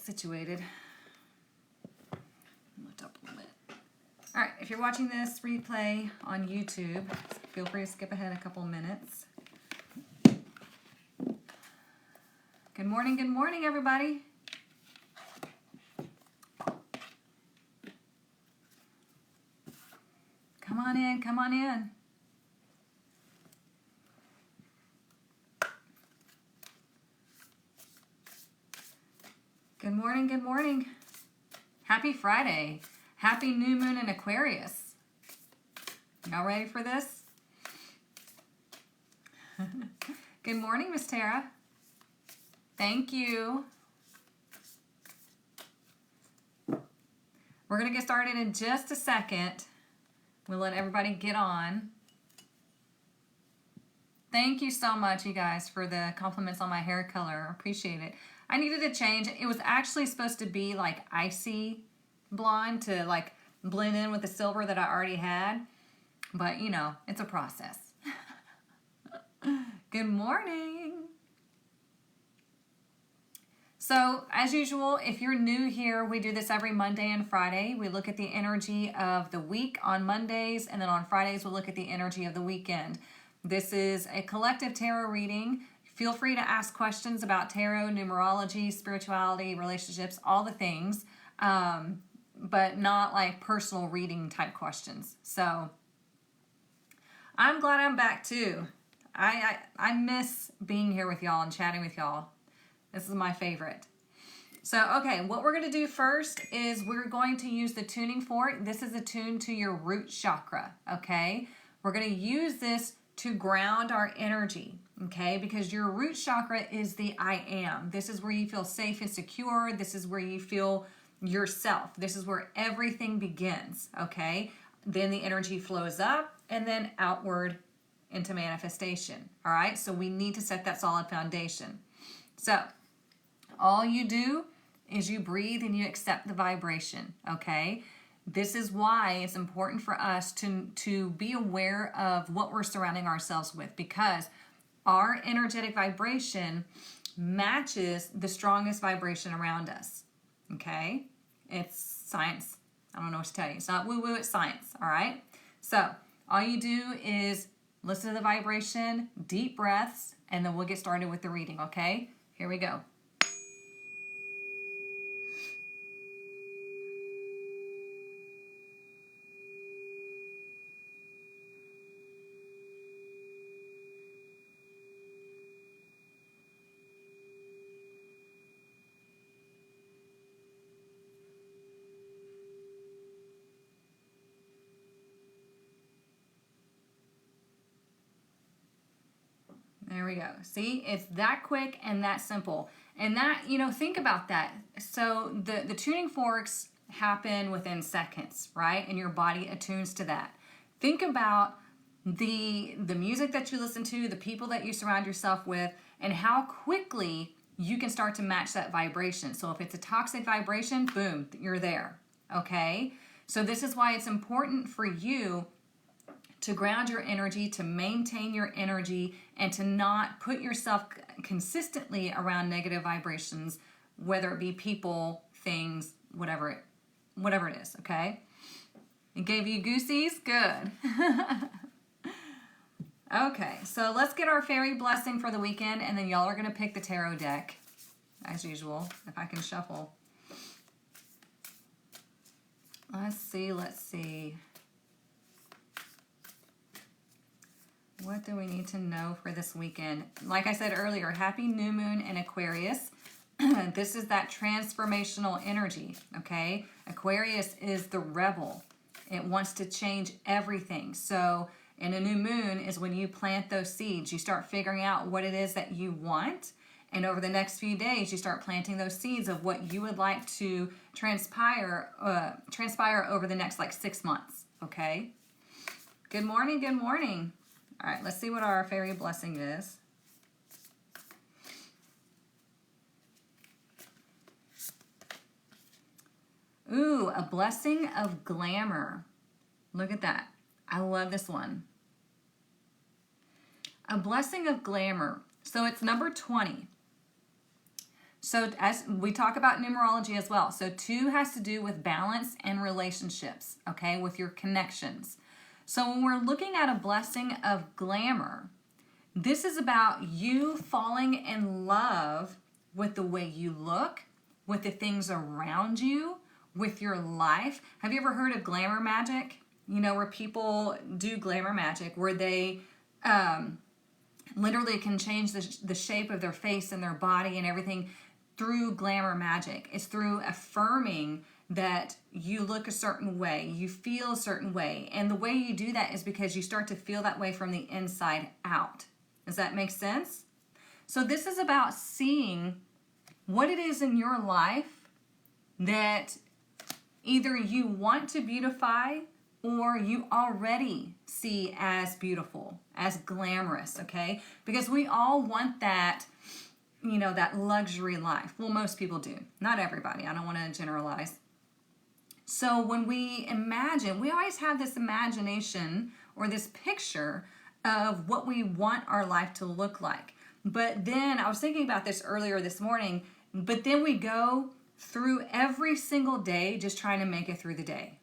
situated. Lift up a little bit. All right, if you're watching this replay on YouTube, feel free to skip ahead a couple minutes. Good morning, everybody. Come on in, come on in. Good morning, good morning. Happy Friday. Happy new moon in Aquarius. Y'all ready for this? Good morning, Miss Tara. Thank you. We're going to get started in just a second. We'll let everybody get on. Thank you so much, you guys, for the compliments on my hair color. Appreciate it. I needed a change. It was actually supposed to be like icy blonde to like blend in with the silver that I already had. But, you know, it's a process. Good morning. So, as usual, if you're new here, we do this every Monday and Friday. We look at the energy of the week on Mondays, and then on Fridays, we'll look at the energy of the weekend. This is a collective tarot reading. Feel free to ask questions about tarot, numerology, spirituality, relationships, all the things, but not like personal reading type questions. So, I'm glad I'm back too. I miss being here with y'all and chatting with y'all. This is my favorite. So, okay, what we're going to do first is we're going to use the tuning fork. This is attuned to your root chakra, okay? We're going to use this to ground our energy, okay? Because your root chakra is the I am. This is where you feel safe and secure. This is where you feel yourself. This is where everything begins, okay? Then the energy flows up and then outward into manifestation, all right? So we need to set that solid foundation. So, all you do is you breathe and you accept the vibration, okay? This is why it's important for us to be aware of what we're surrounding ourselves with, because our energetic vibration matches the strongest vibration around us, okay? It's science. I don't know what to tell you. It's not woo-woo, it's science, all right? So, all you do is listen to the vibration, deep breaths, and then we'll get started with the reading, okay? Here we go. There we go. See, it's that quick and that simple. And that, you know, think about that. So the tuning forks happen within seconds, right? And your body attunes to that. Think about the music that you listen to, the people that you surround yourself with, and how quickly you can start to match that vibration. So if it's a toxic vibration, boom, you're there, okay? So this is why it's important for you to ground your energy, to maintain your energy, and to not put yourself consistently around negative vibrations, whether it be people, things, whatever it is, okay? It gave you goosies? Good. Okay, so let's get our fairy blessing for the weekend, and then y'all are going to pick the tarot deck, as usual, if I can shuffle. Let's see. What do we need to know for this weekend? Like I said earlier, happy new moon in Aquarius. This is that transformational energy, okay? Aquarius is the rebel. It wants to change everything. So in a new moon is when you plant those seeds. You start figuring out what it is that you want. And over the next few days, you start planting those seeds of what you would like to transpire over the next like 6 months, okay? Good morning, good morning. All right, let's see what our fairy blessing is. Ooh, a blessing of glamour. Look at that. I love this one. A blessing of glamour. So it's number 20. So as we talk about numerology as well. So 2 has to do with balance and relationships, okay, with your connections. So when we're looking at a blessing of glamour, this is about you falling in love with the way you look, with the things around you, with your life. Have you ever heard of glamour magic? You know, where people do glamour magic, where they literally can change the shape of their face and their body and everything through glamour magic. It's through affirming that you look a certain way, you feel a certain way. And the way you do that is because you start to feel that way from the inside out. Does that make sense? So this is about seeing what it is in your life that either you want to beautify or you already see as beautiful, as glamorous, okay? Because we all want that, you know, that luxury life. Well, most people do. Not everybody. I don't want to generalize. So when we imagine, we always have this imagination or this picture of what we want our life to look like. But then, I was thinking about this earlier this morning, but then we go through every single day just trying to make it through the day,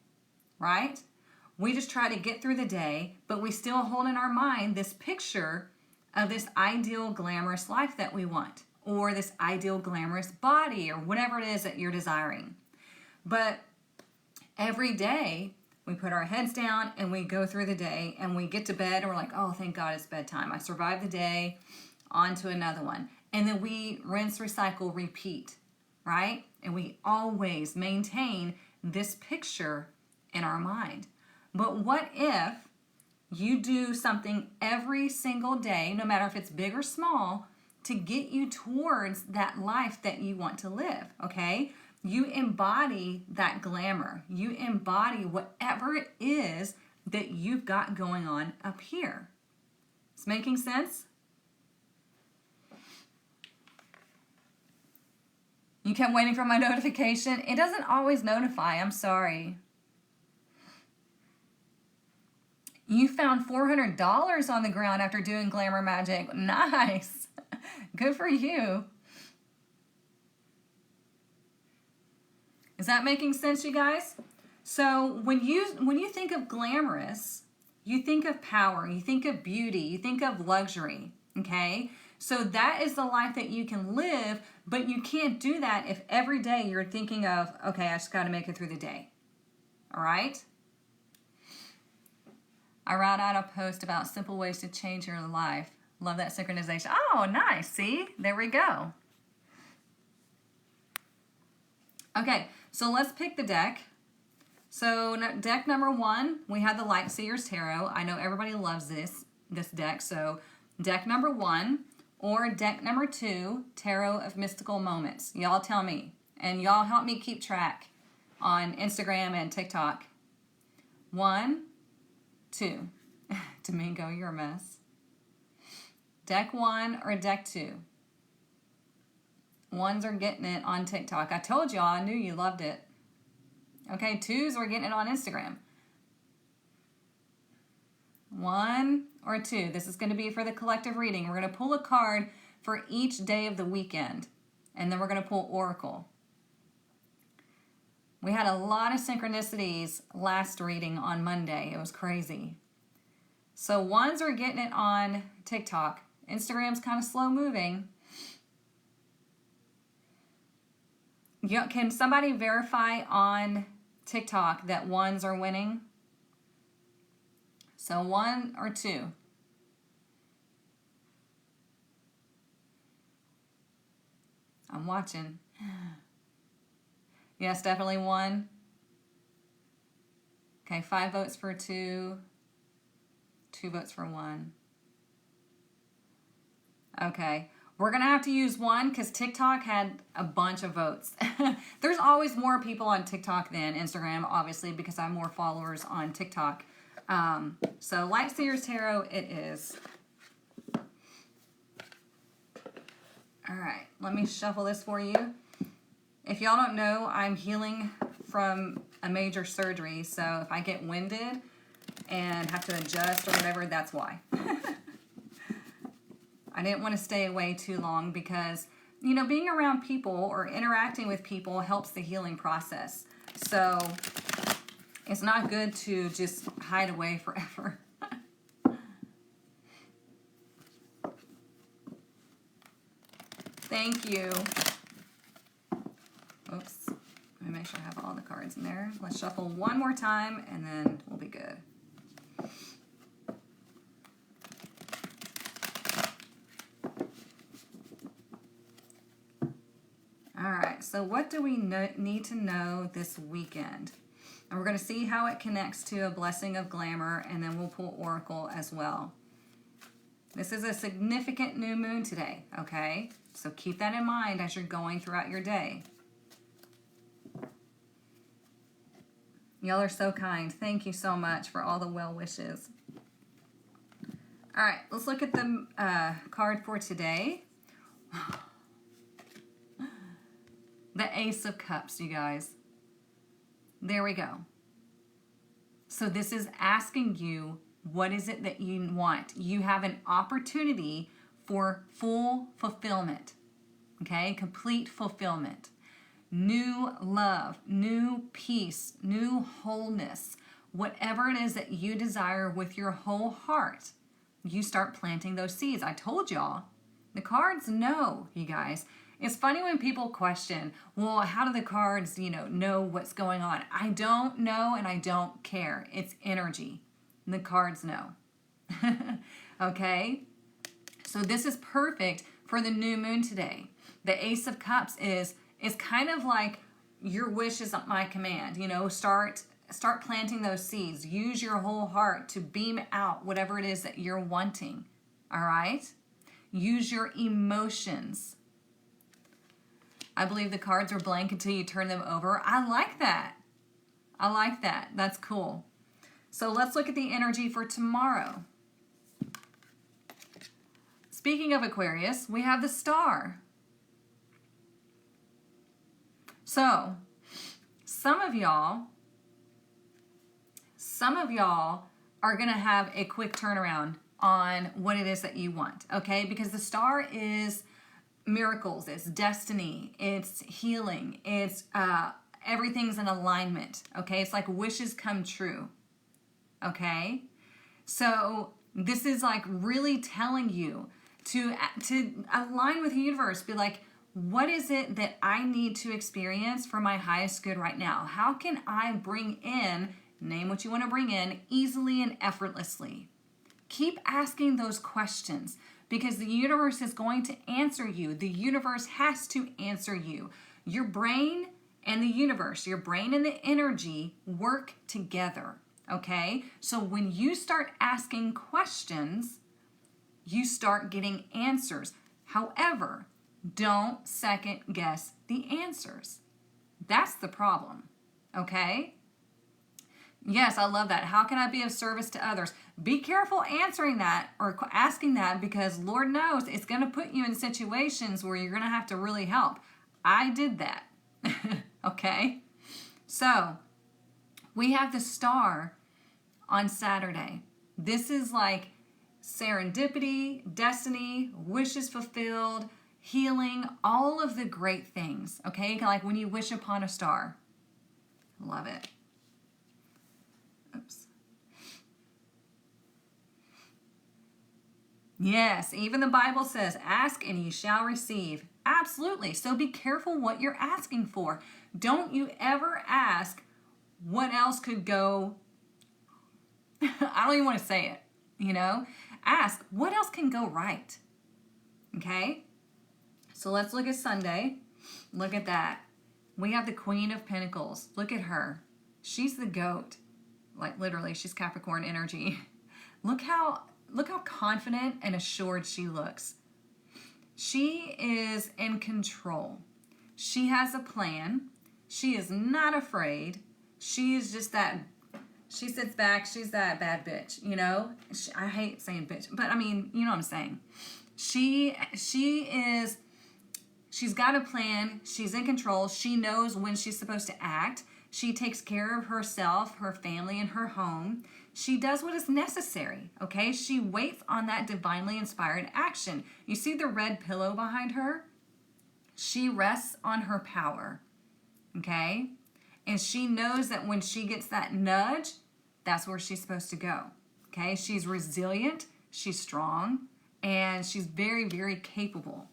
right? We just try to get through the day, but we still hold in our mind this picture of this ideal glamorous life that we want, or this ideal glamorous body, or whatever it is that you're desiring. But every day, we put our heads down and we go through the day and we get to bed and we're like, oh, thank God it's bedtime. I survived the day, on to another one. And then we rinse, recycle, repeat, right? And we always maintain this picture in our mind. But what if you do something every single day, no matter if it's big or small, to get you towards that life that you want to live, okay? You embody that glamour. You embody whatever it is that you've got going on up here. It's making sense? You kept waiting for my notification. It doesn't always notify. I'm sorry. You found $400 on the ground after doing glamour magic. Nice. Good for you. Is that making sense, you guys? So when you think of glamorous, you think of power, you think of beauty, you think of luxury, okay? So that is the life that you can live, but you can't do that if every day you're thinking of, okay, I just got to make it through the day. All right? I wrote out a post about simple ways to change your life. Love that synchronization. Oh, nice. See? There we go. Okay, so let's pick the deck. So deck number 1, we have the Light Seer's Tarot. I know everybody loves this deck. So deck number 1 or deck number 2, Tarot of Mystical Moments. Y'all tell me. And y'all help me keep track on Instagram and TikTok. 1, 2. Domingo, you're a mess. Deck 1 or deck 2. Ones are getting it on TikTok. I told y'all, I knew you loved it. Okay, 2s are getting it on Instagram. 1 or 2. This is going to be for the collective reading. We're going to pull a card for each day of the weekend. And then we're going to pull Oracle. We had a lot of synchronicities last reading on Monday. It was crazy. So 1s are getting it on TikTok. Instagram's kind of slow moving. Can somebody verify on TikTok that 1s are winning? So 1 or 2? I'm watching. Yes, definitely 1. Okay, 5 votes for 2. 2 votes for 1. Okay. We're going to have to use 1 because TikTok had a bunch of votes. There's always more people on TikTok than Instagram, obviously, because I have more followers on TikTok. So Light Seer's Tarot it is. All right, let me shuffle this for you. If y'all don't know, I'm healing from a major surgery, so if I get winded and have to adjust or whatever, that's why. I didn't want to stay away too long because you know, being around people or interacting with people helps the healing process. So it's not good to just hide away forever. Thank you. Oops. Let me make sure I have all the cards in there. Let's shuffle one more time and then we'll be good. All right, so what do we need to know this weekend? And we're going to see how it connects to a Blessing of Glamour, and then we'll pull Oracle as well. This is a significant new moon today, okay? So keep that in mind as you're going throughout your day. Y'all are so kind. Thank you so much for all the well wishes. All right, let's look at the card for today. The Ace of Cups, you guys. There we go. So this is asking you, what is it that you want? You have an opportunity for full fulfillment, okay? Complete fulfillment. New love, new peace, new wholeness. Whatever it is that you desire with your whole heart, you start planting those seeds. I told y'all. The cards know, you guys. It's funny when people question, well, how do the cards, know what's going on? I don't know and I don't care. It's energy. The cards know. Okay? So this is perfect for the new moon today. The Ace of Cups is kind of like your wish is at my command. Start planting those seeds. Use your whole heart to beam out whatever it is that you're wanting. All right? Use your emotions. I believe the cards are blank until you turn them over. I like that. I like that. That's cool. So let's look at the energy for tomorrow. Speaking of Aquarius, we have the Star. So, some of y'all are going to have a quick turnaround on what it is that you want, okay? Because the Star is miracles, it's destiny, it's healing, it's everything's in alignment, okay? It's like wishes come true, okay? So this is like really telling you to align with the universe. Be like, what is it that I need to experience for my highest good right now? How can I bring in, name what you want to bring in, easily and effortlessly? Keep asking those questions, because the universe is going to answer you. The universe has to answer you. Your brain and the universe, your brain and the energy work together, okay? So when you start asking questions, you start getting answers. However, don't second guess the answers. That's the problem, okay? Yes, I love that. How can I be of service to others? Be careful answering that or asking that, because Lord knows it's going to put you in situations where you're going to have to really help. I did that. Okay? So, we have the Star on Saturday. This is like serendipity, destiny, wishes fulfilled, healing, all of the great things. Okay? Like when you wish upon a star. Love it. Oops. Yes, even the Bible says, ask and you shall receive. Absolutely. So be careful what you're asking for. Don't you ever ask what else could go. I don't even want to say it, Ask what else can go right. Okay? So let's look at Sunday. Look at that. We have the Queen of Pentacles. Look at her. She's the goat. Like literally, she's Capricorn energy. Look how confident and assured she looks. She is in control. She has a plan. She is not afraid. She is just that. She sits back. She's that bad bitch. I hate saying bitch, but I mean, you know what I'm saying. She's got a plan. She's in control. She knows when she's supposed to act. She takes care of herself, her family, and her home. She does what is necessary, okay? She waits on that divinely inspired action. You see the red pillow behind her? She rests on her power, okay? And she knows that when she gets that nudge, that's where she's supposed to go, okay? She's resilient, she's strong, and she's very, very capable.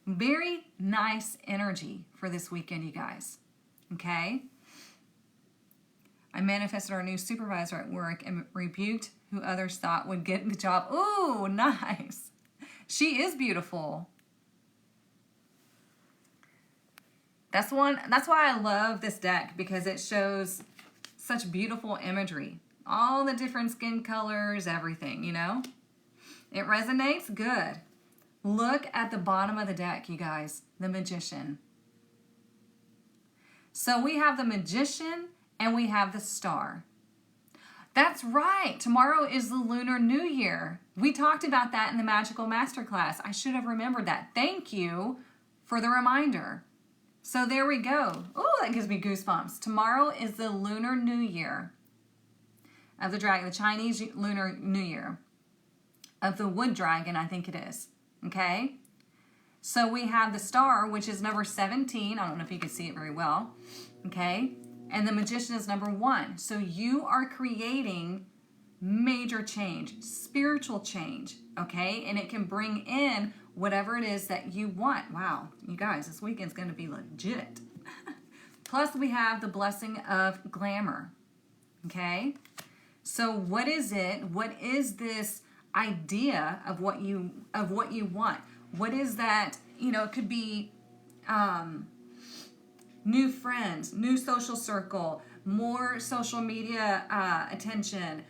Very nice energy for this weekend, you guys, okay? I manifested our new supervisor at work and rebuked who others thought would get the job. Ooh, nice. She is beautiful. That's why I love this deck, because it shows such beautiful imagery. All the different skin colors, everything, you know? It resonates? Good. Look at the bottom of the deck, you guys. The Magician. So we have the Magician and we have the Star. That's right. Tomorrow is the Lunar New Year. We talked about that in the Magical Masterclass. I should have remembered that. Thank you for the reminder. So there we go. Oh, that gives me goosebumps. Tomorrow is the Lunar New Year of the dragon, the Chinese Lunar New Year of the wood dragon, I think it is. Okay? So we have the Star, which is number 17. I don't know if you can see it very well. Okay? And the Magician is number 1. So you are creating major change, spiritual change, okay? And it can bring in whatever it is that you want. Wow, you guys, this weekend's going to be legit. Plus, we have the Blessing of Glamour, okay? So what is it? What is this idea of what you want? What is that? You know, it could be new friends, new social circle, more social media attention,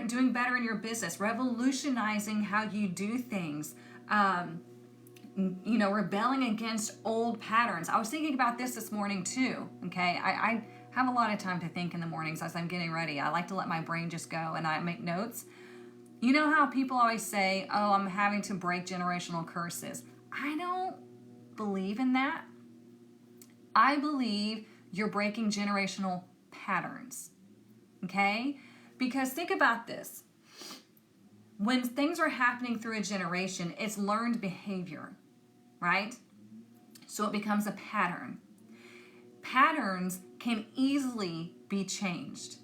doing better in your business, revolutionizing how you do things, you know, rebelling against old patterns. I was thinking about this morning too, okay? I have a lot of time to think in the mornings as I'm getting ready. I like to let my brain just go and I make notes. You know how people always say, oh, I'm having to break generational curses. I don't believe in that. I believe you're breaking generational patterns, okay? Because think about this. When things are happening through a generation, it's learned behavior, right? So it becomes a pattern. Patterns can easily be changed.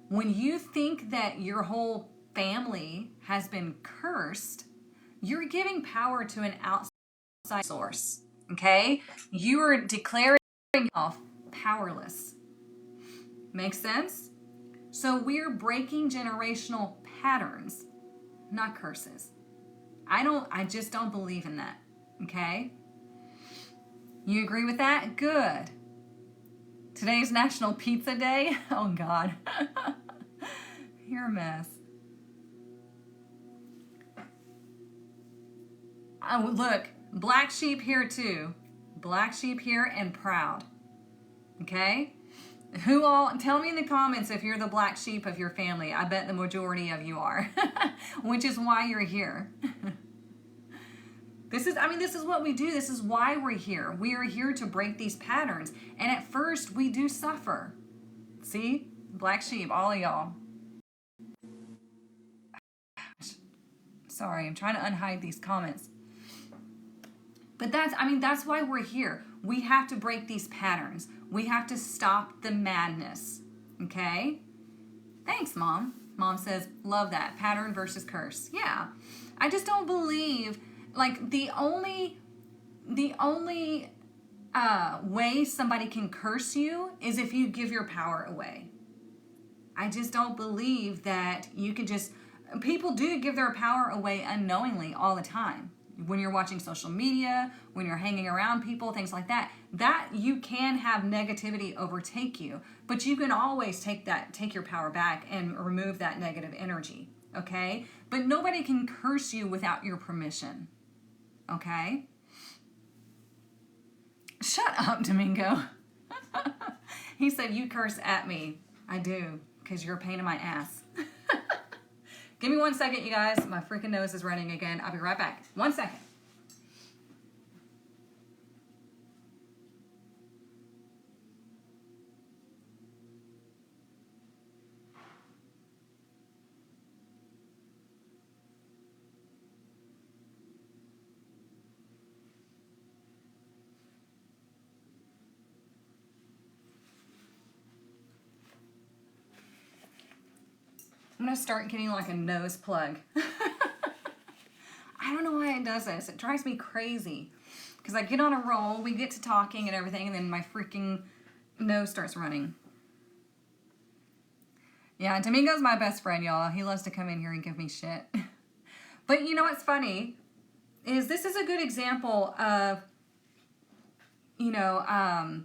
When you think that your whole family has been cursed, you're giving power to an outside source, okay? You are declaring yourself powerless. Makes sense? So we're breaking generational patterns, not curses. I just don't believe in that, okay? You agree with that? Good. Today's National Pizza Day. Oh God. You're a mess. Oh, look, black sheep here too. Black sheep here and proud. Okay? Who all, tell me in the comments if you're the black sheep of your family. I bet the majority of you are, which is why you're here. This is what we do. This is why we're here. We are here to break these patterns. And at first, we do suffer. See? Black sheep, all of y'all. Sorry, I'm trying to unhide these comments. But that's why we're here. We have to break these patterns. We have to stop the madness. Okay? Thanks, Mom. Mom says, love that. Pattern versus curse. Yeah. I just don't believe, like, the only way somebody can curse you is if you give your power away. I just don't believe that you can just, people do give their power away unknowingly all the time. When you're watching social media, when you're hanging around people, things like that, that you can have negativity overtake you, but you can always take your power back and remove that negative energy, okay? But nobody can curse you without your permission, okay? Shut up, Domingo. He said, you curse at me. I do, because you're a pain in my ass. Give me 1 second, you guys. My freaking nose is running again. I'll be right back. 1 second. I'm going to start getting like a nose plug. I don't know why it does this. It drives me crazy. Because I get on a roll, we get to talking and everything, and then my freaking nose starts running. Yeah, Domingo's my best friend, y'all. He loves to come in here and give me shit. But you know what's funny? Is this is a good example of, you know,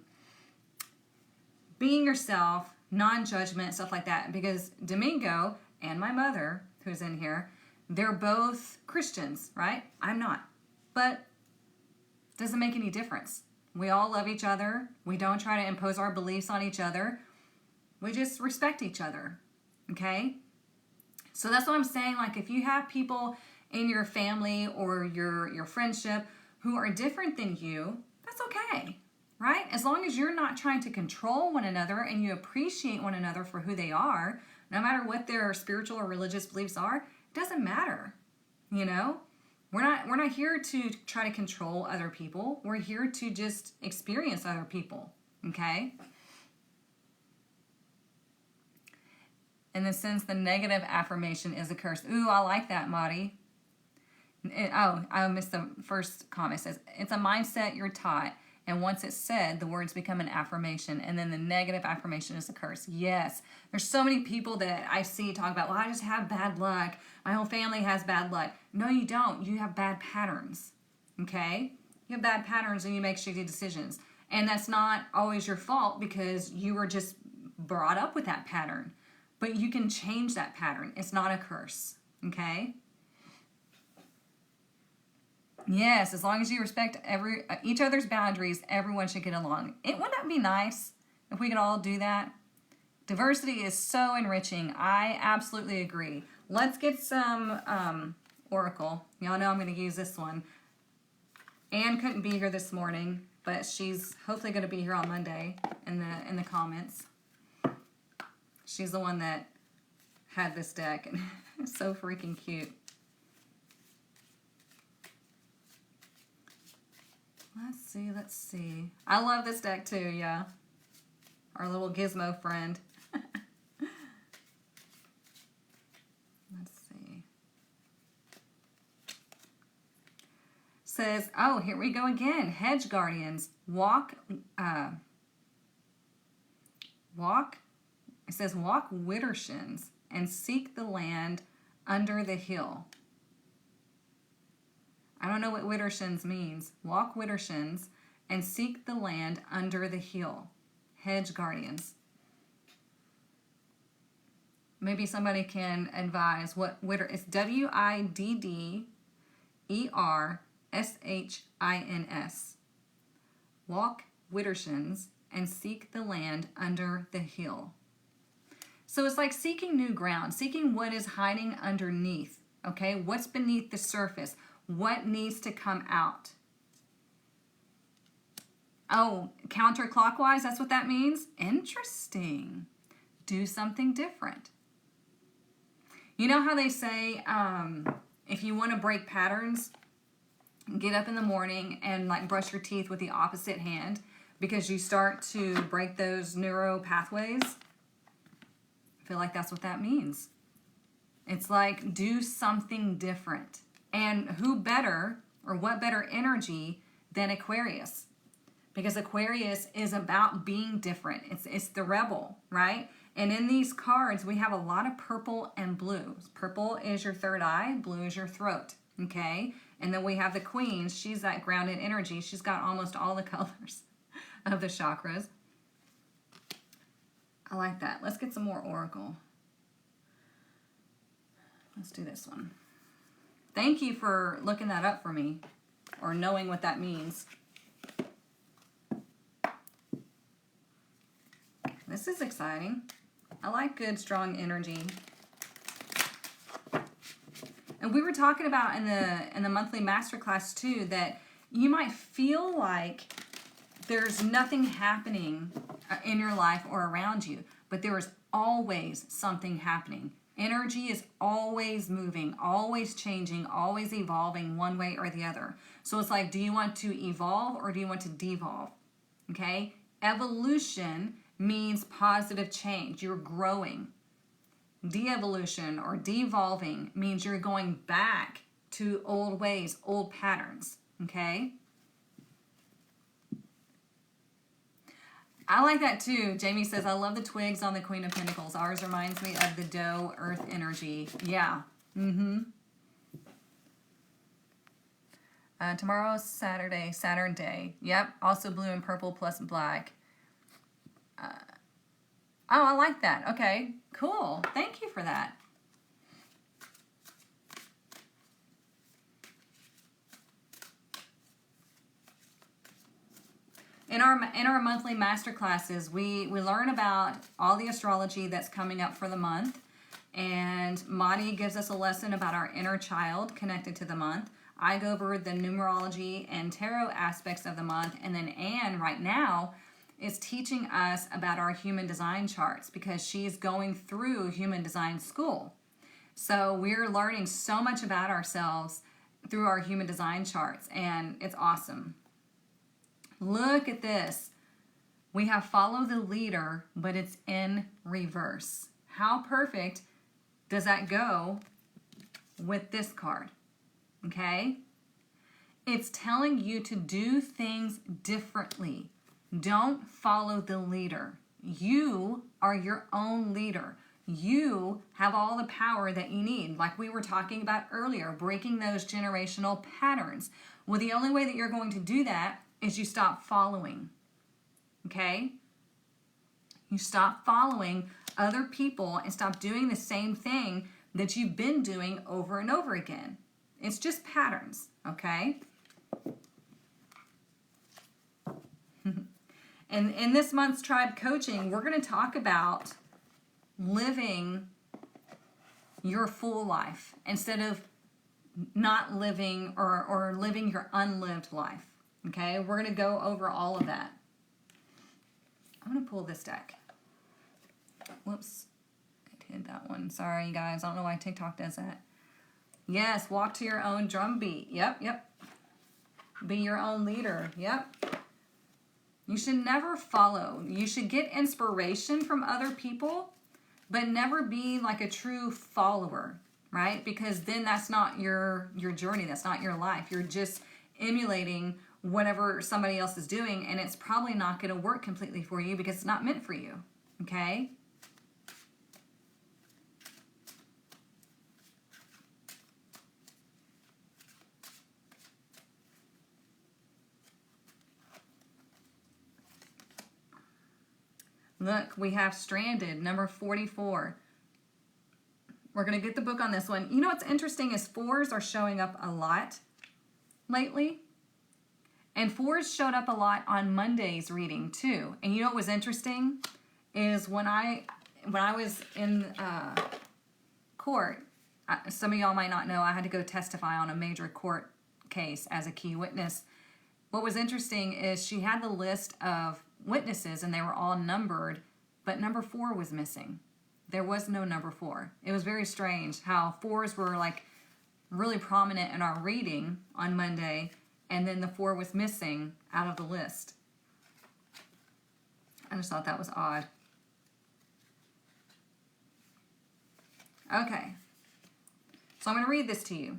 being yourself, non-judgment, stuff like that. Because Domingo and my mother, who's in here, they're both Christians, right? I'm not. But doesn't make any difference. We all love each other. We don't try to impose our beliefs on each other. We just respect each other, okay? So that's what I'm saying. Like, if you have people in your family or your friendship who are different than you, that's okay, right? As long as you're not trying to control one another and you appreciate one another for who they are, no matter what their spiritual or religious beliefs are, it doesn't matter, you know? We're not here to try to control other people. We're here to just experience other people, okay? In the sense, the negative affirmation is a curse. Ooh, I like that, Marty. I missed the first comment. It says, it's a mindset you're taught, and once it's said, the words become an affirmation, and then the negative affirmation is a curse. Yes, there's so many people that I see talk about, well, I just have bad luck. My whole family has bad luck. No, you don't. You have bad patterns, okay? You have bad patterns and you make shitty decisions. And that's not always your fault because you were just brought up with that pattern. But you can change that pattern. It's not a curse, okay? Yes, as long as you respect each other's boundaries, everyone should get along. Wouldn't that be nice if we could all do that? Diversity is so enriching. I absolutely agree. Let's get some Oracle. Y'all know I'm going to use this one. Anne couldn't be here this morning, but she's hopefully going to be here on Monday in the comments. She's the one that had this deck, and it's so freaking cute. Let's see. I love this deck too, yeah. Our little gizmo friend. Let's see. Says, oh, here we go again. Hedge guardians. Walk, it says, walk widdershins and seek the land under the hill. I don't know what widdershins means. Walk widdershins and seek the land under the hill. Hedge guardians. Maybe somebody can advise what widder is. WIDDERSHINS. Walk widdershins and seek the land under the hill. So it's like seeking new ground, seeking what is hiding underneath. Okay, what's beneath the surface? What needs to come out? Oh, counterclockwise, that's what that means? Interesting. Do something different. You know how they say, if you want to break patterns, get up in the morning and like brush your teeth with the opposite hand because you start to break those neuro pathways? I feel like that's what that means. It's like do something different. And who better, or what better energy than Aquarius? Because Aquarius is about being different. It's the rebel, right? And in these cards, we have a lot of purple and blue. Purple is your third eye, blue is your throat, okay? And then we have the Queen. She's that grounded energy. She's got almost all the colors of the chakras. I like that. Let's get some more Oracle. Let's do this one. Thank you for looking that up for me, or knowing what that means. This is exciting. I like good, strong energy. And we were talking about in the monthly masterclass too that you might feel like there's nothing happening in your life or around you, but there is always something happening. Energy is always moving, always changing, always evolving one way or the other. So it's like, do you want to evolve or do you want to devolve? Okay? Evolution means positive change. You're growing. De-evolution or devolving means you're going back to old ways, old patterns, okay? I like that too. Jamie says, I love the twigs on the Queen of Pentacles. Ours reminds me of the doe earth energy. Yeah. Tomorrow's Saturday, Saturn day. Yep. Also blue and purple plus black. Oh, I like that. Okay. Cool. Thank you for that. In our monthly master classes, we learn about all the astrology that's coming up for the month, and Madi gives us a lesson about our inner child connected to the month. I go over the numerology and tarot aspects of the month, and then Anne right now is teaching us about our human design charts because she's going through human design school. So we're learning so much about ourselves through our human design charts, and it's awesome. Look at this. We have follow the leader, but it's in reverse. How perfect does that go with this card? Okay? It's telling you to do things differently. Don't follow the leader. You are your own leader. You have all the power that you need. Like we were talking about earlier, breaking those generational patterns. Well, the only way that you're going to do that is you stop following, okay? You stop following other people and stop doing the same thing that you've been doing over and over again. It's just patterns, okay? And in this month's Tribe Coaching, we're going to talk about living your full life instead of not living or living your unlived life. Okay, we're going to go over all of that. I'm going to pull this deck. Whoops, I hit that one. Sorry, you guys. I don't know why TikTok does that. Yes, walk to your own drum beat. Yep. Be your own leader. Yep. You should never follow. You should get inspiration from other people, but never be like a true follower, right? Because then that's not your journey. That's not your life. You're just emulating whatever somebody else is doing, and it's probably not going to work completely for you because it's not meant for you, okay? Look, we have Stranded, number 44. We're going to get the book on this one. You know what's interesting is 4s are showing up a lot lately. And 4s showed up a lot on Monday's reading too. And you know what was interesting is when I was in court, some of y'all might not know, I had to go testify on a major court case as a key witness. What was interesting is she had the list of witnesses and they were all numbered, but number 4 was missing. There was no number 4. It was very strange how 4s were like really prominent in our reading on Monday, and then the 4 was missing out of the list. I just thought that was odd. Okay, so I'm going to read this to you.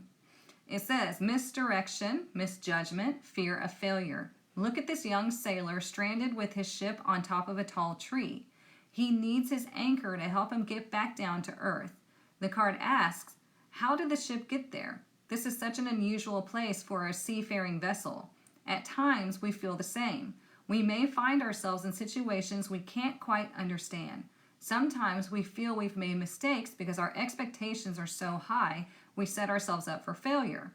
It says, misdirection, misjudgment, fear of failure. Look at this young sailor stranded with his ship on top of a tall tree. He needs his anchor to help him get back down to earth. The card asks, how did the ship get there? This is such an unusual place for a seafaring vessel. At times, we feel the same. We may find ourselves in situations we can't quite understand. Sometimes we feel we've made mistakes because our expectations are so high, we set ourselves up for failure.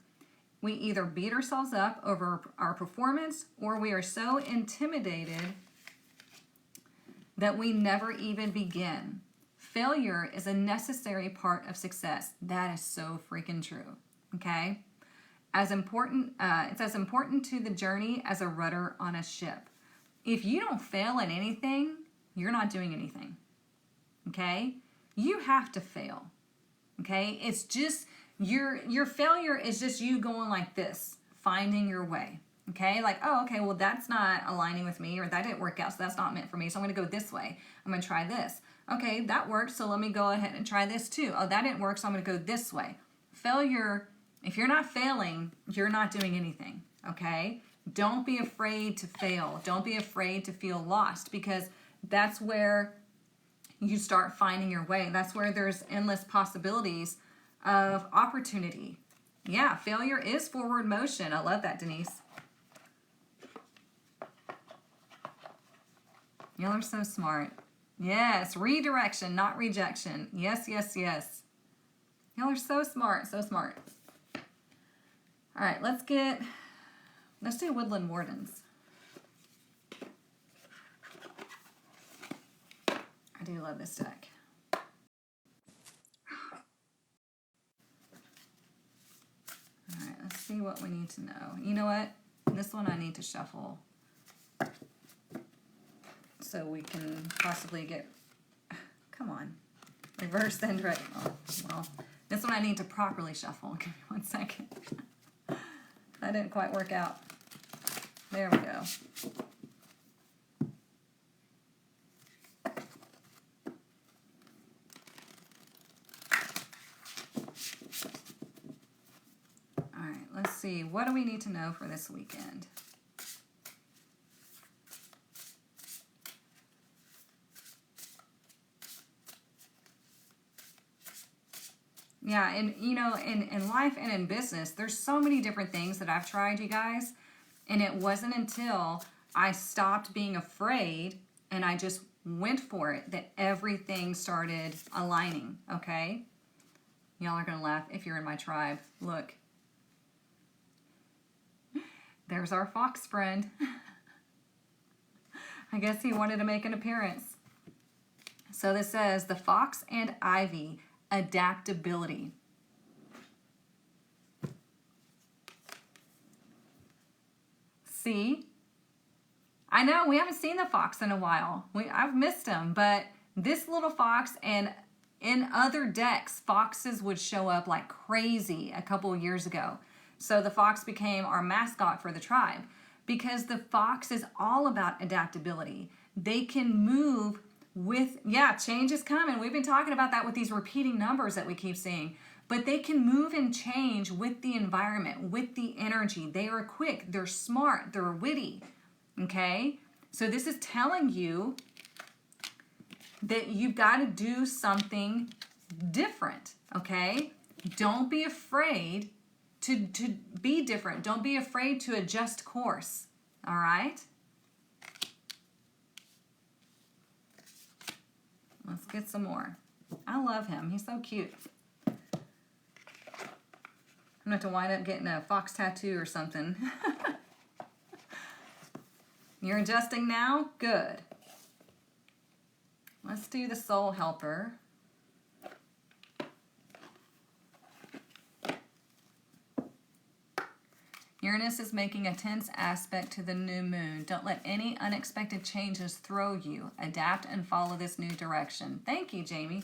We either beat ourselves up over our performance, or we are so intimidated that we never even begin. Failure is a necessary part of success. That is so freaking true. Okay? It's as important to the journey as a rudder on a ship. If you don't fail at anything, you're not doing anything. Okay? You have to fail. Okay? It's just your failure is just you going like this, finding your way. Okay, like, oh, okay, well, that's not aligning with me, or that didn't work out, so that's not meant for me. So I'm going to go this way. I'm going to try this. Okay, that worked, so let me go ahead and try this too. Oh, that didn't work, so I'm going to go this way. Failure, if you're not failing, you're not doing anything, okay? Don't be afraid to fail. Don't be afraid to feel lost, because that's where you start finding your way. That's where there's endless possibilities of opportunity. Yeah, failure is forward motion. I love that, Denise. Y'all are so smart. Yes, redirection, not rejection. Yes, yes, yes. Y'all are so smart, so smart. All right, let's do Woodland Wardens. I do love this deck. All right, let's see what we need to know. You know what? This one I need to shuffle so we can possibly get, come on, reverse and direct. Oh, well, this one I need to properly shuffle. Give me 1 second. That didn't quite work out. There we go. All right, let's see. What do we need to know for this weekend? Yeah, and you know, in life and in business, there's so many different things that I've tried, you guys. And it wasn't until I stopped being afraid and I just went for it that everything started aligning, okay? Y'all are going to laugh if you're in my tribe. Look. There's our fox friend. I guess he wanted to make an appearance. So this says, the fox and ivy, adaptability. See? I know we haven't seen the fox in a while. I've missed him, but this little fox, and in other decks, foxes would show up like crazy a couple of years ago. So the fox became our mascot for the tribe because the fox is all about adaptability. They can move with, yeah, change is coming. We've been talking about that with these repeating numbers that we keep seeing. But they can move and change with the environment, with the energy. They are quick, they're smart, they're witty, okay? So this is telling you that you've got to do something different, okay? Don't be afraid to be different. Don't be afraid to adjust course, all right? Let's get some more. I love him. He's so cute. I'm going to have to wind up getting a fox tattoo or something. You're adjusting now? Good. Let's do the soul helper. Uranus is making a tense aspect to the new moon. Don't let any unexpected changes throw you. Adapt and follow this new direction. Thank you, Jamie.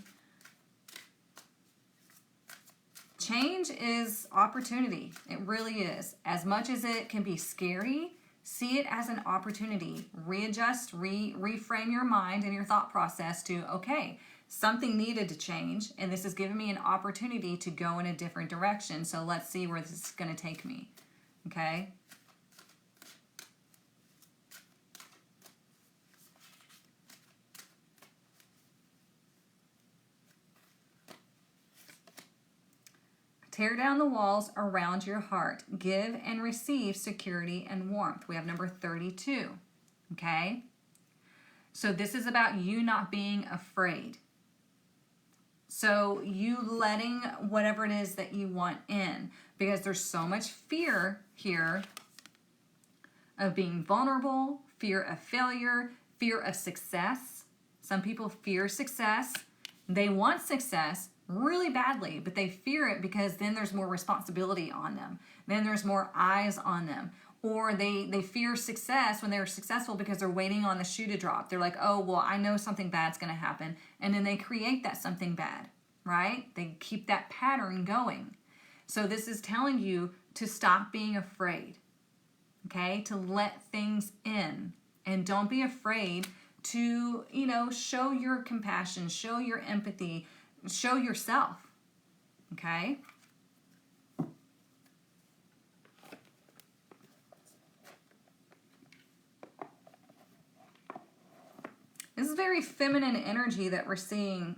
Change is opportunity. It really is. As much as it can be scary, see it as an opportunity. Readjust, reframe your mind and your thought process to, okay, something needed to change, and this has given me an opportunity to go in a different direction. So let's see where this is going to take me. Okay? Tear down the walls around your heart. Give and receive security and warmth. We have number 32. Okay? So this is about you not being afraid. So you letting whatever it is that you want in, because there's so much fear here of being vulnerable, fear of failure, fear of success. Some people fear success. They want success really badly, but they fear it because then there's more responsibility on them. Then there's more eyes on them. Or they fear success when they're successful because they're waiting on the shoe to drop. They're like, oh, well, I know something bad's going to happen. And then they create that something bad, right? They keep that pattern going. So this is telling you to stop being afraid. okay? To let things in. And don't be afraid to, you know, show your compassion, show your empathy, show yourself, okay? This is very feminine energy that we're seeing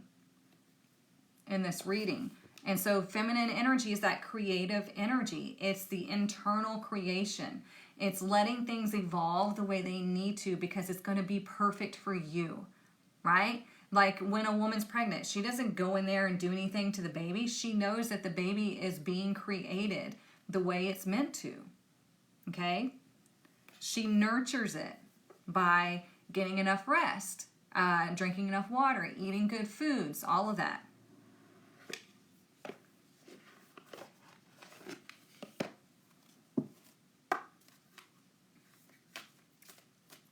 in this reading. And so feminine energy is that creative energy. It's the internal creation. It's letting things evolve the way they need to because it's going to be perfect for you, right? Like when a woman's pregnant, she doesn't go in there and do anything to the baby. She knows that the baby is being created the way it's meant to, okay? She nurtures it by getting enough rest, drinking enough water, eating good foods, all of that.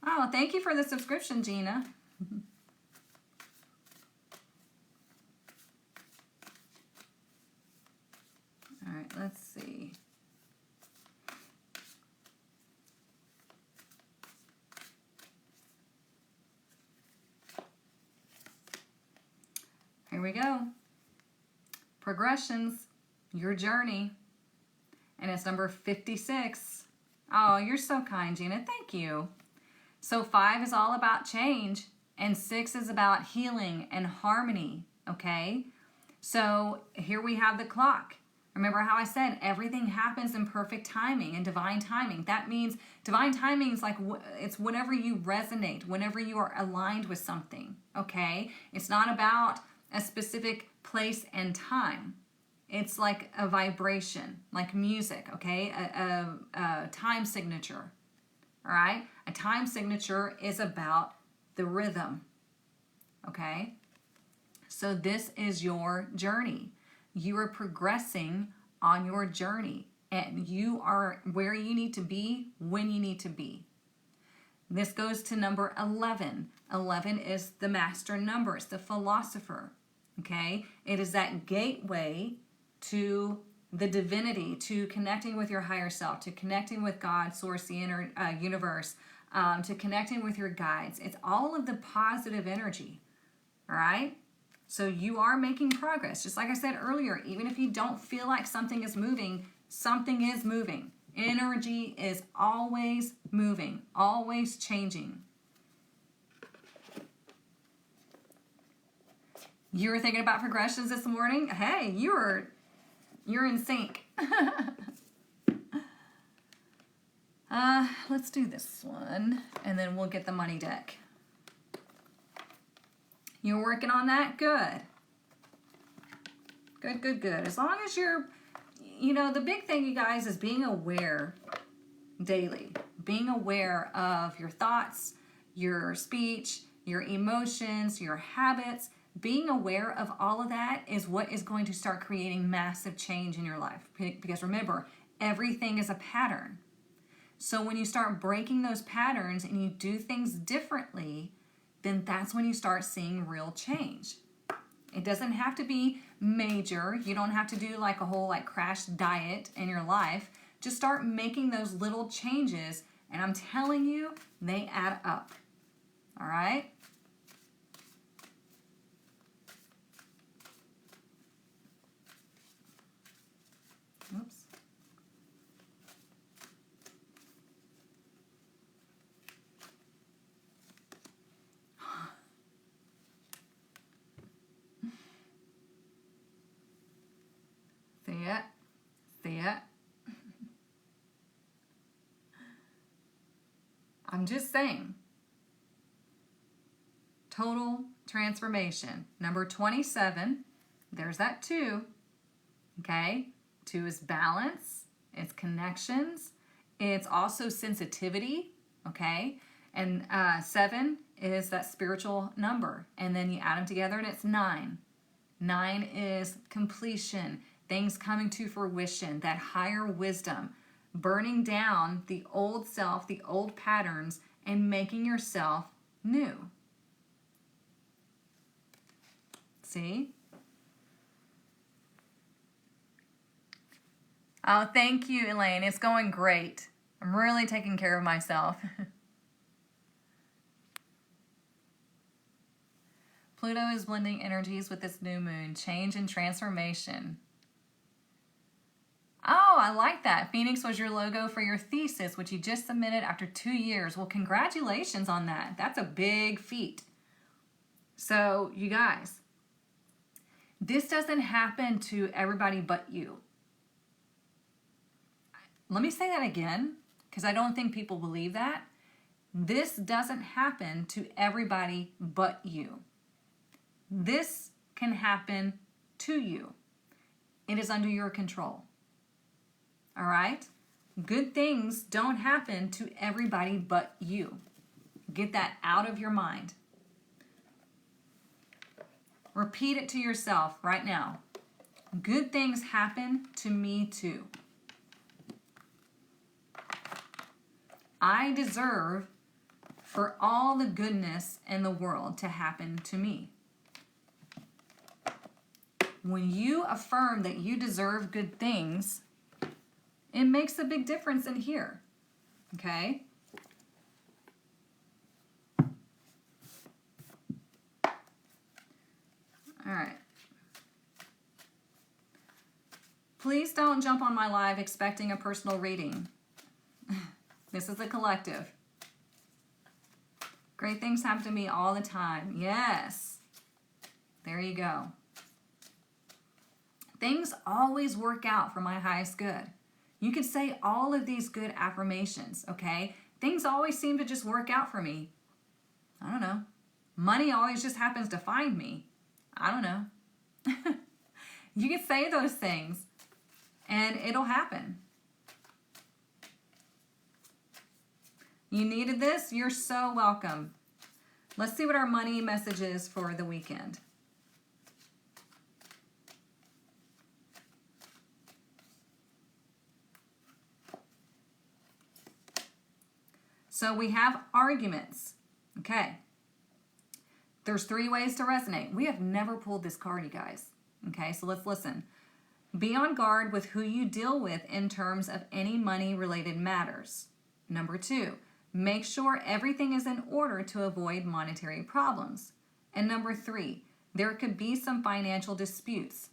Oh, thank you for the subscription, Gina. All right, let's see. Here we go. Progressions, your journey. And it's number 56. Oh, you're so kind, Gina. Thank you. So 5 is all about change, and 6 is about healing and harmony, okay? So here we have the clock. Remember how I said everything happens in perfect timing and divine timing. That means divine timing is like it's whenever you resonate, whenever you are aligned with something, okay? It's not about a specific place and time. It's like a vibration, like music, okay? A time signature, all right? A time signature is about the rhythm, okay? So this is your journey. You are progressing on your journey, and you are where you need to be when you need to be. This goes to number 11. 11 is the master number. It's the philosopher, okay? It is that gateway to the divinity, to connecting with your higher self, to connecting with God, source, the inner universe, to connecting with your guides. It's all of the positive energy, all right? So you are making progress. Just like I said earlier, even if you don't feel like something is moving, something is moving. Energy is always moving, always changing. You were thinking about progressions this morning? Hey, you're in sync. Let's do this one, and then we'll get the money deck. You're working on that? Good. Good, good, good. As long as you're, you know, the big thing, you guys, is being aware daily. Being aware of your thoughts, your speech, your emotions, your habits. Being aware of all of that is what is going to start creating massive change in your life. Because remember, everything is a pattern. So when you start breaking those patterns and you do things differently, then that's when you start seeing real change. It doesn't have to be major. You don't have to do like a whole like crash diet in your life. Just start making those little changes, and I'm telling you, they add up. All right? Oops. See it? See it? I'm just saying. Total transformation. Number 27, there's that 2, okay? 2 is balance, it's connections, it's also sensitivity, okay? And 7 is that spiritual number, and then you add them together and it's 9. 9 is completion, things coming to fruition, that higher wisdom, burning down the old self, the old patterns, and making yourself new. See? Oh, thank you, Elaine. It's going great. I'm really taking care of myself. Pluto is blending energies with this new moon. Change and transformation. Oh, I like that. Phoenix was your logo for your thesis, which you just submitted after 2 years. Well, congratulations on that. That's a big feat. So, you guys, this doesn't happen to everybody but you. Let me say that again, because I don't think people believe that. This doesn't happen to everybody but you. This can happen to you. It is under your control. All right? Good things don't happen to everybody but you. Get that out of your mind. Repeat it to yourself right now. Good things happen to me too. I deserve for all the goodness in the world to happen to me. When you affirm that you deserve good things, it makes a big difference in here. Okay? All right. Please don't jump on my live expecting a personal reading. This is a collective. Great things happen to me all the time. Yes. There you go. Things always work out for my highest good. You could say all of these good affirmations, okay? Things always seem to just work out for me. I don't know. Money always just happens to find me. I don't know. You can say those things and it'll happen. You needed this? You're so welcome. Let's see what our money message is for the weekend. So we have arguments. Okay. There's 3 ways to resonate. We have never pulled this card, you guys. Okay, so let's listen. Be on guard with who you deal with in terms of any money-related matters. Number 2, make sure everything is in order to avoid monetary problems. And number 3, there could be some financial disputes.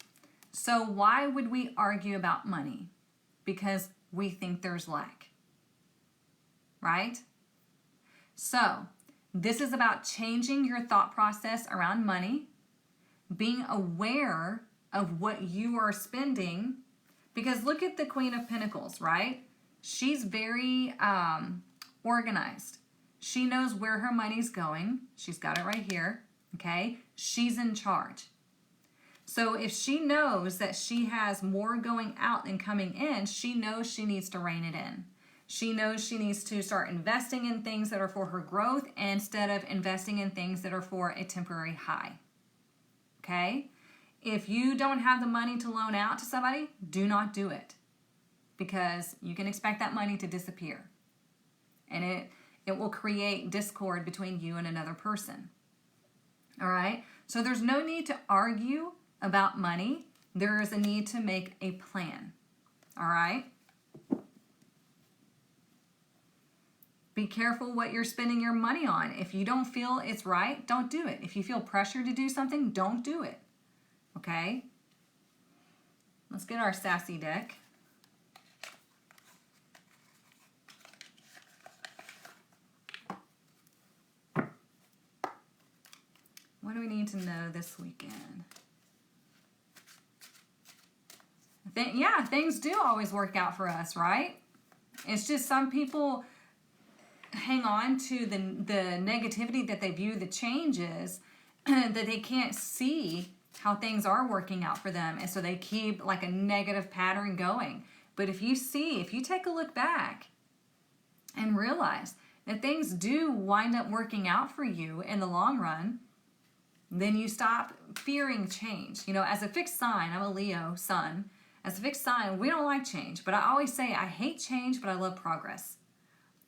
So why would we argue about money? Because we think there's lack. Right? So, this is about changing your thought process around money, being aware of what you are spending, because look at the Queen of Pentacles, right? She's very organized. She knows where her money's going. She's got it right here, okay? She's in charge. So if she knows that she has more going out than coming in, she knows she needs to rein it in. She knows she needs to start investing in things that are for her growth instead of investing in things that are for a temporary high. Okay? If you don't have the money to loan out to somebody, do not do it. Because you can expect that money to disappear. And it will create discord between you and another person. All right? So there's no need to argue about money. There is a need to make a plan. All right? Be careful what you're spending your money on. If you don't feel it's right, don't do it. If you feel pressure to do something, don't do it. Okay? Let's get our sassy deck. What do we need to know this weekend? Yeah, things do always work out for us, right? It's just some people hang on to the negativity that they view the changes, that they can't see how things are working out for them, and so they keep like a negative pattern going. But if you take a look back and realize that things do wind up working out for you in the long run, then you stop fearing change. You know, as a fixed sign, I'm a Leo sun. As a fixed sign, we don't like change, but I always say I hate change, but I love progress.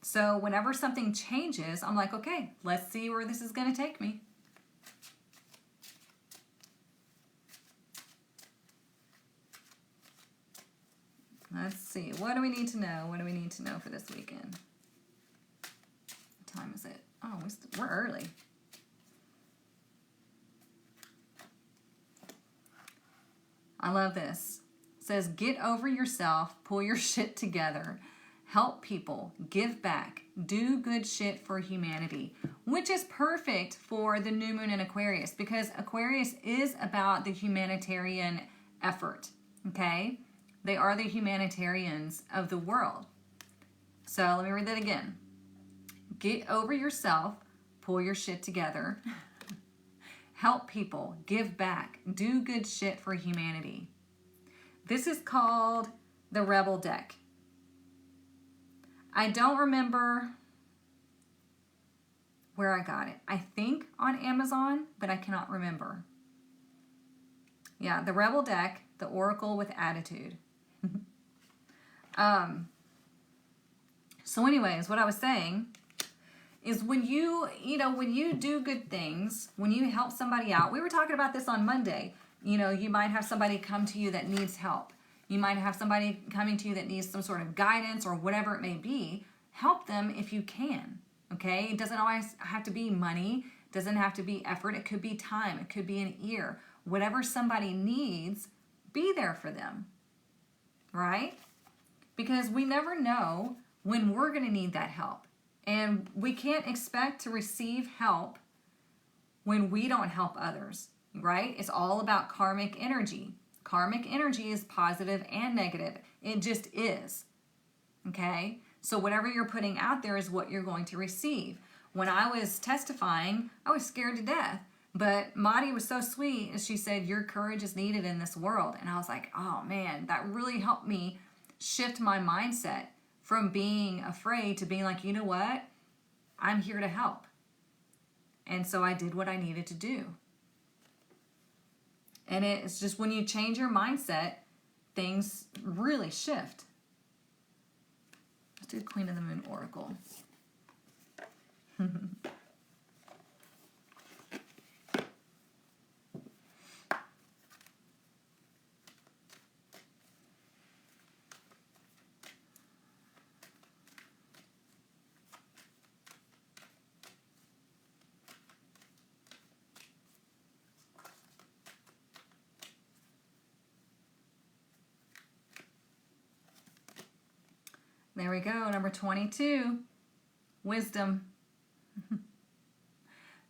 So whenever something changes, I'm like, okay, let's see where this is going to take me. Let's see. What do we need to know? What do we need to know for this weekend? What time is it? Oh, we're early. I love this. It says, get over yourself, pull your shit together, help people, give back, do good shit for humanity, which is perfect for the new moon in Aquarius because Aquarius is about the humanitarian effort, okay? They are the humanitarians of the world. So let me read that again. Get over yourself, pull your shit together, help people, give back, do good shit for humanity. This is called the Rebel deck. I don't remember where I got it. I think on Amazon, but I cannot remember. Yeah, the Rebel deck, the Oracle with Attitude. So anyways, what I was saying is when you do good things, when you help somebody out, we were talking about this on Monday. You might have somebody come to you that needs help. You might have somebody coming to you that needs some sort of guidance or whatever it may be. Help them if you can, okay? It doesn't always have to be money. It doesn't have to be effort. It could be time. It could be an ear. Whatever somebody needs, be there for them, right? Because we never know when we're going to need that help. And we can't expect to receive help when we don't help others, right? It's all about karmic energy. Karmic energy is positive and negative. It just is, okay? So whatever you're putting out there is what you're going to receive. When I was testifying, I was scared to death. But Madi was so sweet, and she said, your courage is needed in this world. And I was like, oh man, that really helped me shift my mindset from being afraid to being like, you know what? I'm here to help. And so I did what I needed to do. And it's just when you change your mindset, things really shift. Let's do Queen of the Moon Oracle. There we go, number 22, wisdom.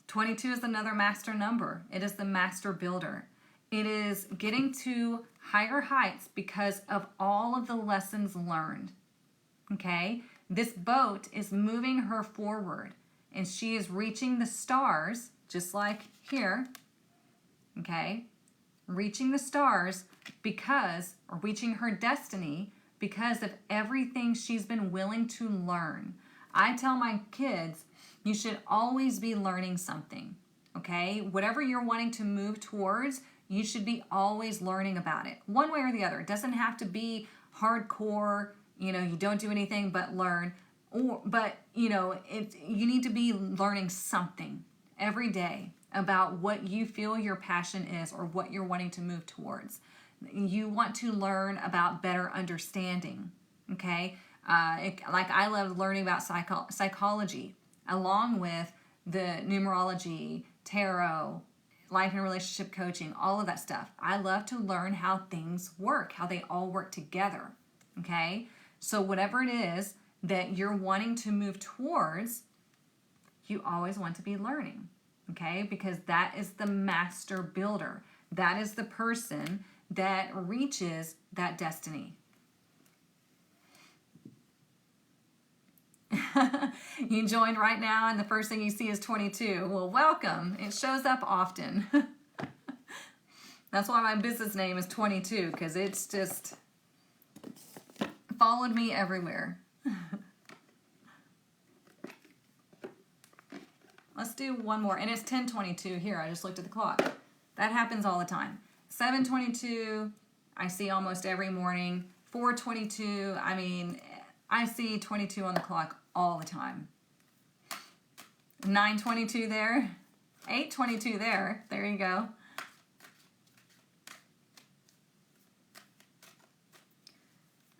22 is another master number. It is the master builder. It is getting to higher heights because of all of the lessons learned, okay? This boat is moving her forward, and she is reaching the stars, just like here, okay? Reaching the stars or reaching her destiny because of everything she's been willing to learn. I tell my kids, you should always be learning something, okay? Whatever you're wanting to move towards, you should be always learning about it, one way or the other. It doesn't have to be hardcore, you don't do anything but learn, but you need to be learning something every day about what you feel your passion is or what you're wanting to move towards. You want to learn about better understanding, okay? Like I love learning about psychology, along with the numerology, tarot, life and relationship coaching, all of that stuff. I love to learn how things work, how they all work together, okay? So whatever it is that you're wanting to move towards, you always want to be learning, okay? Because that is the master builder. That is the person that reaches that destiny. You joined right now and the first thing you see is 22. Well, welcome. It shows up often. That's why my business name is 22, because it's just followed me everywhere. Let's do one more. And it's 10:22 here. I just looked at the clock. That happens all the time. 7:22, I see almost every morning. 4:22, I see 22 on the clock all the time. 9:22 there. 8:22 there. There you go.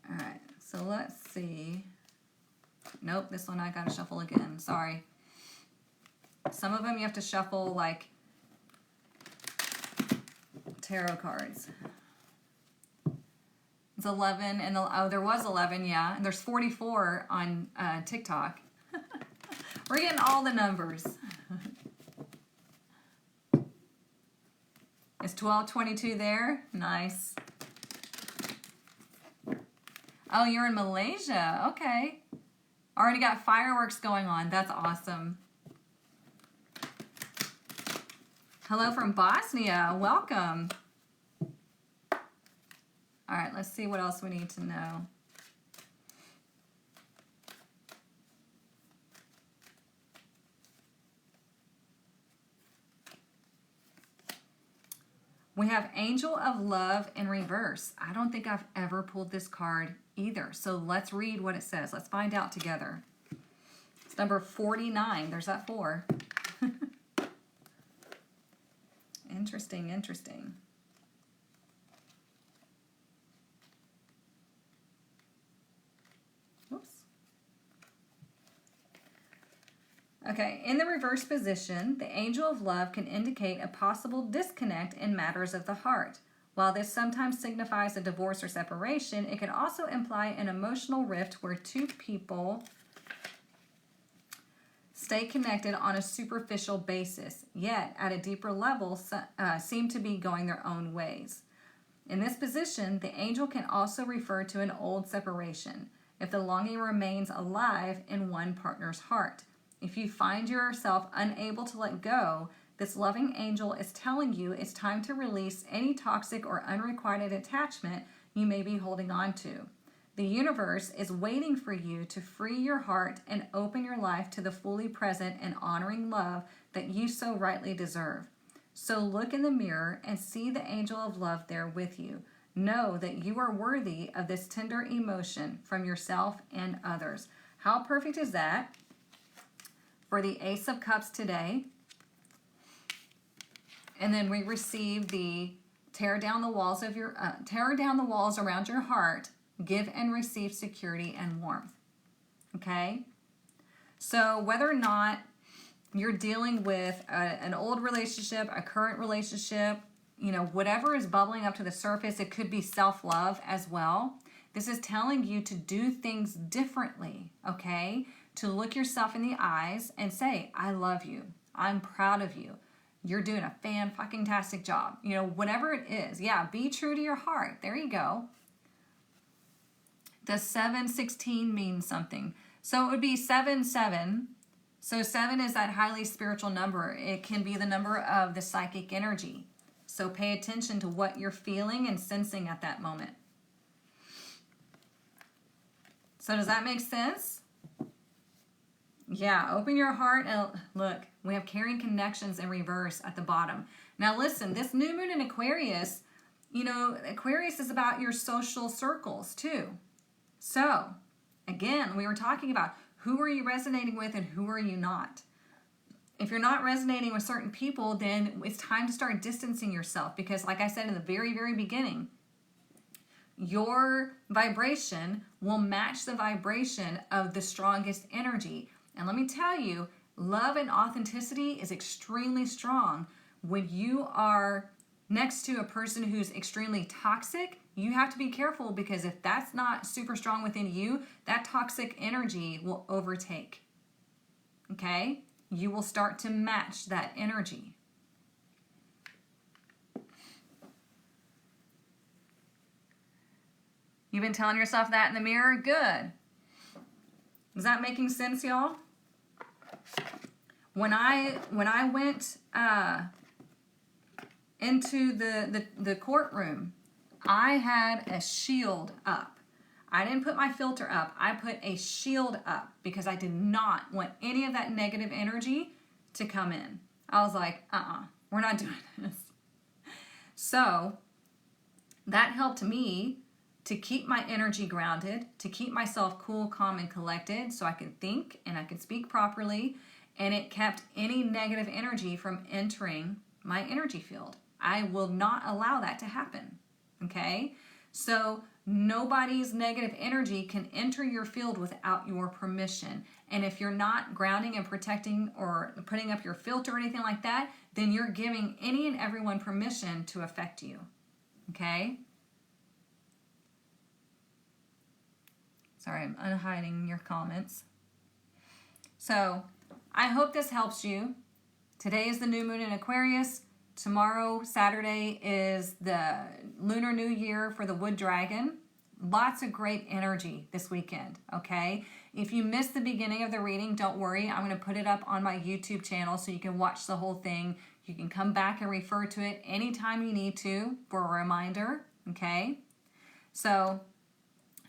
All So let's see. Nope, this one I gotta shuffle again. Sorry. Some of them you have to shuffle like tarot cards. It's 11, and oh, there was 11, yeah. And there's 44 on TikTok. We're getting all the numbers. Is 1222 there? Nice. Oh, you're in Malaysia. Okay. Already got fireworks going on. That's awesome. Hello from Bosnia. Welcome. All right, let's see what else we need to know. We have Angel of Love in reverse. I don't think I've ever pulled this card either. So let's read what it says. Let's find out together. It's number 49. There's that 4. Interesting, interesting. Whoops. Okay, in the reverse position, the Angel of Love can indicate a possible disconnect in matters of the heart. While this sometimes signifies a divorce or separation, it can also imply an emotional rift where two people stay connected on a superficial basis, yet at a deeper level seem to be going their own ways. In this position, the angel can also refer to an old separation, if the longing remains alive in one partner's heart. If you find yourself unable to let go, this loving angel is telling you it's time to release any toxic or unrequited attachment you may be holding on to. The universe is waiting for you to free your heart and open your life to the fully present and honoring love that you so rightly deserve. So look in the mirror and see the angel of love there with you. Know that you are worthy of this tender emotion from yourself and others. How perfect is that? For the Ace of Cups today. And then we receive the tear down the walls around your heart, give and receive security and warmth. Okay? So whether or not you're dealing with an old relationship, a current relationship, you know, whatever is bubbling up to the surface, it could be self-love as well. This is telling you to do things differently, okay? To look yourself in the eyes and say, I love you. I'm proud of you. You're doing a fan-fucking-tastic job. You know, whatever it is. Yeah, be true to your heart. There you go. Does 716 mean something? So it would be 7-7. So 7 is that highly spiritual number. It can be the number of the psychic energy. So pay attention to what you're feeling and sensing at that moment. So does that make sense? Yeah, open your heart and look, we have carrying connections in reverse at the bottom. Now listen, this new moon in Aquarius, you know, Aquarius is about your social circles too. So, again, we were talking about who are you resonating with and who are you not. If you're not resonating with certain people, then it's time to start distancing yourself because like I said in the very, very beginning, your vibration will match the vibration of the strongest energy. And let me tell you, love and authenticity is extremely strong. When you are next to a person who's extremely toxic, you have to be careful because if that's not super strong within you, that toxic energy will overtake. Okay? You will start to match that energy. You've been telling yourself that in the mirror? Good. Is that making sense, y'all? When I went into the courtroom, I had a shield up. I didn't put my filter up. I put a shield up because I did not want any of that negative energy to come in. I was like, we're not doing this. So that helped me to keep my energy grounded, to keep myself cool, calm, and collected so I could think and I could speak properly, and it kept any negative energy from entering my energy field. I will not allow that to happen, okay? So nobody's negative energy can enter your field without your permission. And if you're not grounding and protecting or putting up your filter or anything like that, then you're giving any and everyone permission to affect you. Okay? Sorry, I'm unhiding your comments. So, I hope this helps you. Today is the new moon in Aquarius. Tomorrow, Saturday, is the Lunar New Year for the Wood Dragon. Lots of great energy this weekend, okay? If you missed the beginning of the reading, don't worry. I'm going to put it up on my YouTube channel so you can watch the whole thing. You can come back and refer to it anytime you need to for a reminder, okay? So,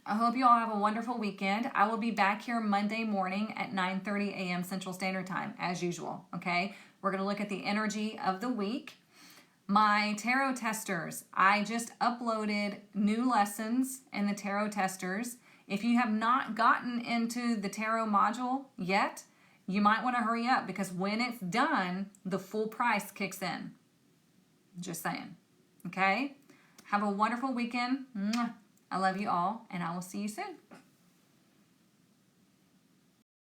I hope you all have a wonderful weekend. I will be back here Monday morning at 9:30 a.m. Central Standard Time, as usual, okay? We're going to look at the energy of the week. My tarot testers, I just uploaded new lessons in the tarot testers. If you have not gotten into the tarot module yet, you might want to hurry up because when it's done, the full price kicks in. Just saying, okay? Have a wonderful weekend. I love you all, and I will see you soon.